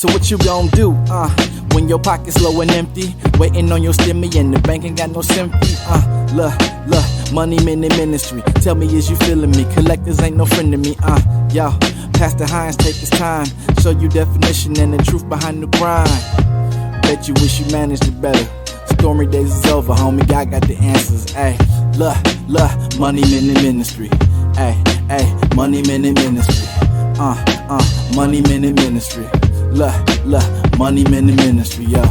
So what you gon' do, when your pocket's low and empty, waiting on your stimmy and the bank ain't got no sympathy, look, money, ministry. Tell me, is you feeling me? Collectors ain't no friend to me, yo. Pastor Hines, take his time, show you definition and the truth behind the grind. Bet you wish you managed it better. Stormy days is over, homie. God got the answers. Ayy, look, money, ministry. Ayy, money, ministry. Money, ministry. Look, money, ministry, yo.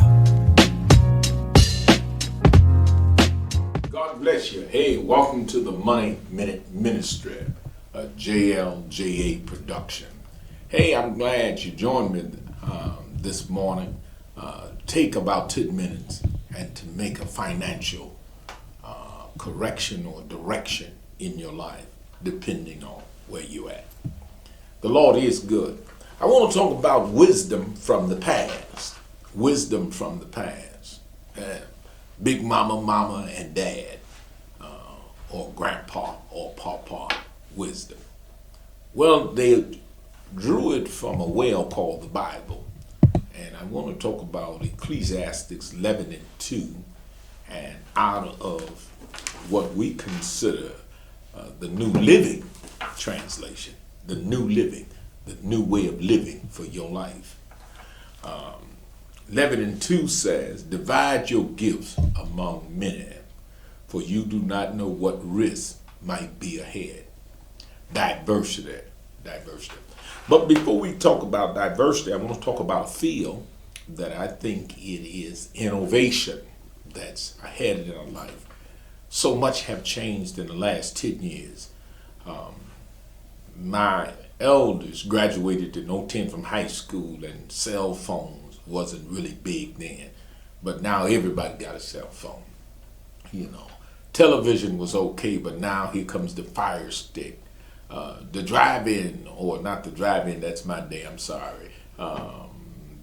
God bless you. Hey, welcome to the Money Minute Ministry, a JLJA production. Hey, I'm glad you joined me this morning. Take about 10 minutes and to make a financial correction or direction in your life, depending on where you're at. The Lord is good. I want to talk about wisdom from the past. Wisdom from the past. Big mama, and dad, or grandpa or papa wisdom. Well, they drew it from a well called the Bible. And I want to talk about Ecclesiastes 11:2, and out of what we consider the New Living Translation, the New Living, the new way of living for your life. 11:2 says, divide your gifts among many, for you do not know what risk might be ahead. Diversity. But before we talk about diversity, I want to talk about a field that I think it is innovation that's ahead in our life. So much have changed in the last 10 years. My elders graduated in 2010 from high school, and cell phones wasn't really big then. But now everybody got a cell phone. You know, television was okay, but now here comes the Fire Stick. The drive-in, or not the drive-in, that's my day, I'm sorry.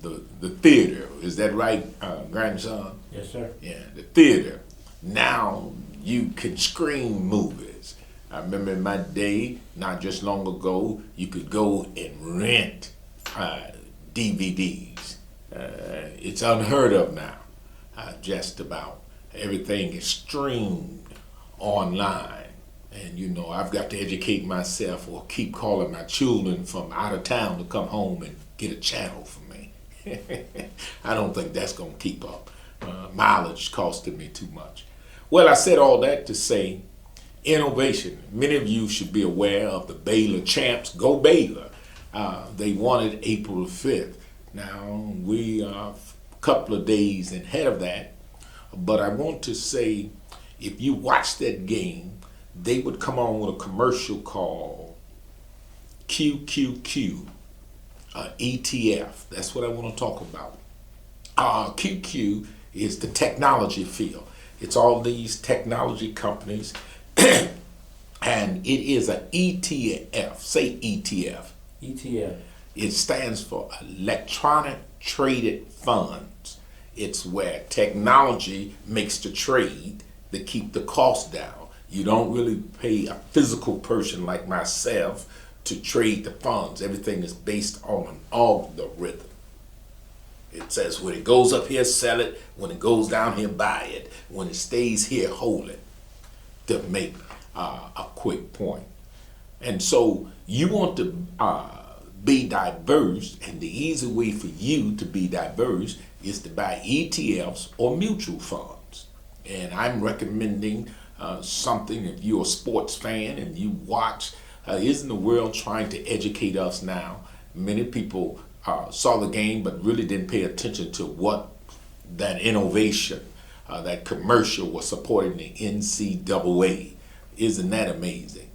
The theater, is that right, grandson? Yes, sir. Yeah, the theater. Now you can stream movies. I remember in my day, not just long ago, you could go and rent DVDs. It's unheard of now. Just about everything is streamed online. And you know, I've got to educate myself or keep calling my children from out of town to come home and get a channel for me. I don't think that's going to keep up. Mileage costing me too much. Well, I said all that to say innovation. Many of you should be aware of the Baylor champs. Go Baylor. They won it April 5th. Now, we are a couple of days ahead of that. But I want to say, if you watch that game, they would come on with a commercial called QQQ, ETF. That's what I want to talk about. QQ is the technology field. It's all these technology companies, and it is an ETF. Say ETF. ETF. It stands for Electronic Traded Funds. It's where technology makes the trade to keep the cost down. You don't really pay a physical person like myself to trade the funds. Everything is based on an algorithm. It says when it goes up here, sell it. When it goes down here, buy it. When it stays here, hold it. To make a quick point. And so you want to be diverse, and the easy way for you to be diverse is to buy ETFs or mutual funds. And I'm recommending something, if you're a sports fan and you watch, isn't the world trying to educate us now? Many people saw the game but really didn't pay attention to what that innovation, that commercial was supporting the NCAA. Isn't that amazing?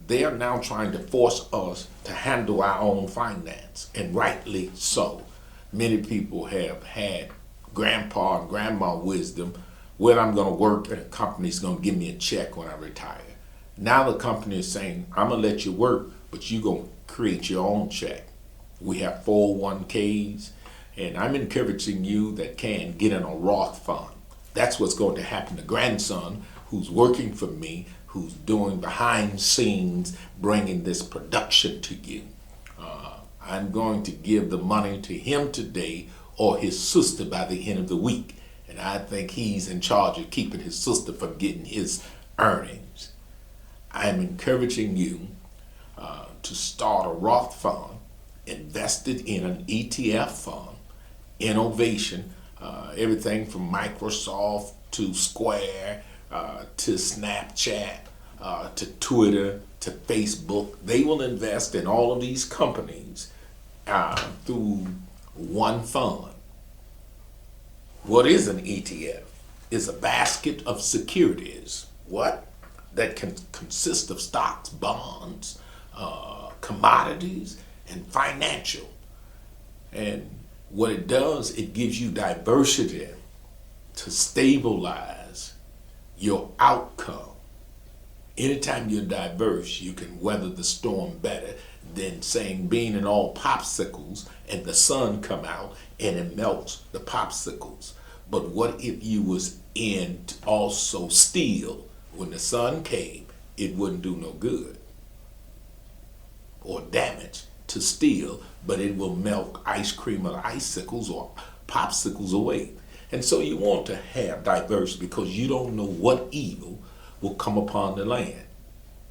They are now trying to force us to handle our own finance, and rightly so. Many people have had grandpa and grandma wisdom. Well, I'm going to work and a company's going to give me a check when I retire. Now the company is saying, I'm going to let you work, but you're going to create your own check. We have 401ks, and I'm encouraging you that can get in a Roth fund. That's what's going to happen to grandson who's working for me, who's doing behind scenes, bringing this production to you. I'm going to give the money to him today or his sister by the end of the week. And I think he's in charge of keeping his sister from getting his earnings. I'm encouraging you to start a Roth fund invested in an ETF fund, innovation, everything from Microsoft to Square to Snapchat to Twitter to Facebook. They will invest in all of these companies through one fund. What is an ETF? It's a basket of securities. What? That can consist of stocks, bonds, commodities, and financial. And what it does, it gives you diversity to stabilize your outcome. Anytime you're diverse, you can weather the storm better than saying being in all popsicles and the sun come out and it melts the popsicles. But what if you was in also steel? When the sun came, it wouldn't do no good or damage to steel, but it will melt ice cream or icicles or popsicles away. And so you want to have diverse because you don't know what evil will come upon the land.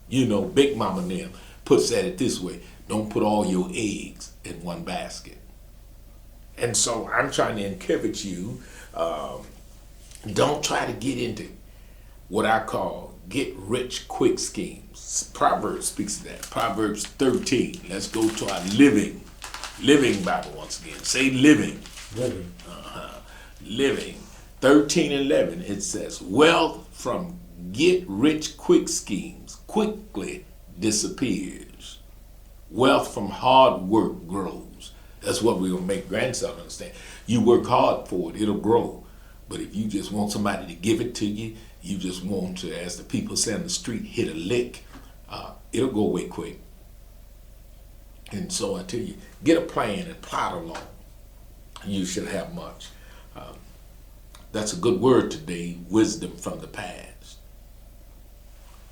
You know, Big Mama and them puts at it this way: don't put all your eggs in one basket. And so I'm trying to encourage you, don't try to get into what I call get rich quick schemes. Proverbs speaks to that. Proverbs 13. Let's go to our living Bible once again. Say living. Living. Living. 13:11, it says, wealth from get rich quick schemes quickly disappears. Wealth from hard work grows. That's what we're going to make grandson understand. You work hard for it, it'll grow. But if you just want somebody to give it to you, you just want to, as the people say on the street, hit a lick, it'll go away quick. And so I tell you, get a plan and plot along. You should have much. That's a good word today, wisdom from the past.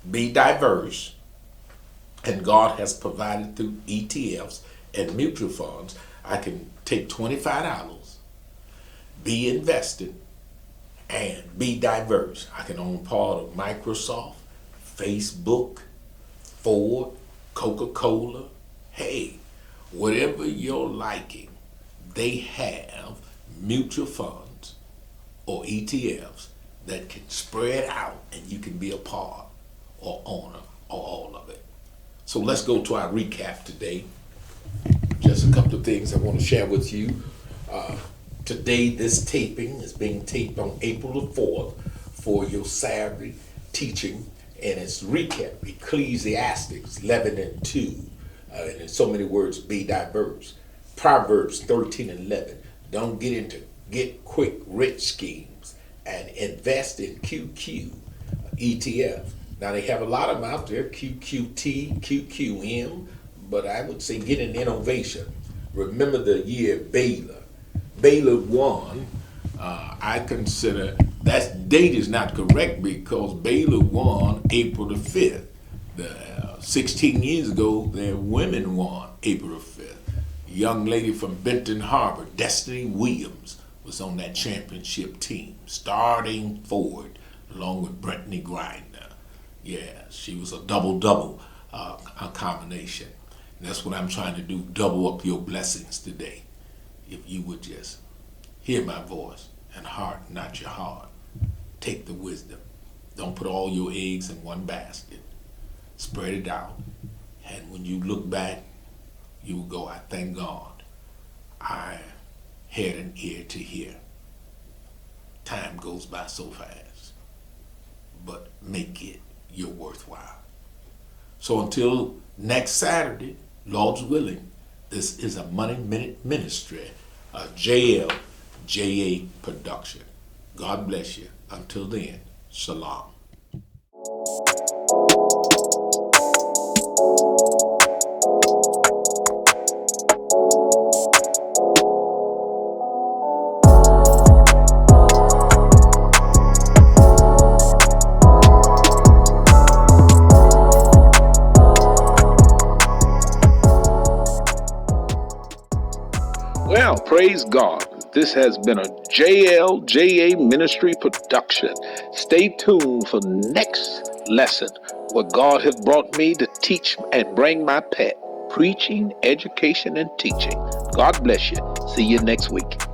Be diverse, and God has provided through ETFs and mutual funds. I can take $25, be invested, and be diverse. I can own part of Microsoft, Facebook, Ford, Coca-Cola. Hey, whatever you're liking, they have mutual funds or ETFs that can spread out and you can be a part or owner or all of it. So let's go to our recap today. Just a couple of things I want to share with you. Today, this taping is being taped on April the 4th for your Saturday teaching, and it's recap, Ecclesiastes 11:2. And in so many words, be diverse. Proverbs 13:11. Don't get into get quick rich schemes and invest in QQ ETF. Now they have a lot of them out there, QQT, QQM, but I would say get an innovation. Remember the year Baylor. Baylor won. I consider that date is not correct because Baylor won April the 5th. 16 years ago, their women won April the 5th. A young lady from Benton Harbor, Destiny Williams, was on that championship team, starting forward along with Brittany Griner. Yeah, she was a double-double a combination. And that's what I'm trying to do, double up your blessings today. If you would just hear my voice and heart, not your heart. Take the wisdom. Don't put all your eggs in one basket. Spread it out. And when you look back, you will go, I thank God I had an ear to hear. Time goes by so fast, but make it your worthwhile. So until next Saturday, Lord's willing, this is a Money Minute Ministry, a JLJA production. God bless you. Until then, shalom. Well, praise God. This has been a JLJA Ministry production. Stay tuned for next lesson where God has brought me to teach and bring my pet. Preaching, education, and teaching. God bless you. See you next week.